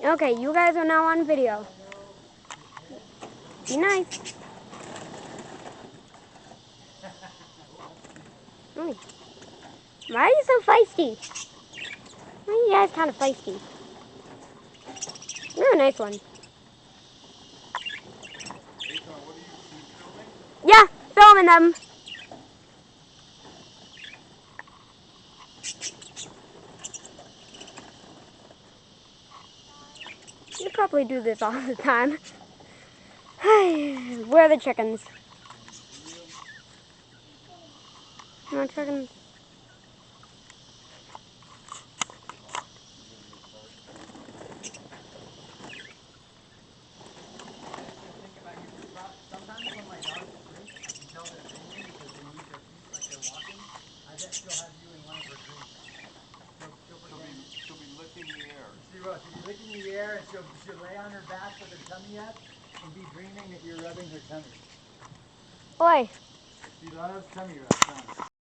Okay, you guys are now on video. Be nice. Why are you so feisty? Why are you guys kind of feisty? You're a nice one. Yeah, filming them. You probably do this all the time. Where are the chickens? No chickens. Sometimes when my dogs drink, I can tell they're drinking because they move their feet like they're walking. I bet she'll have you in one of her drinks. She'll be licking the air. She will. She'll be licking the air and she'll lay on her back with her tummy up and be dreaming that you're rubbing her tummy. Oi. She loves tummy rubs, huh?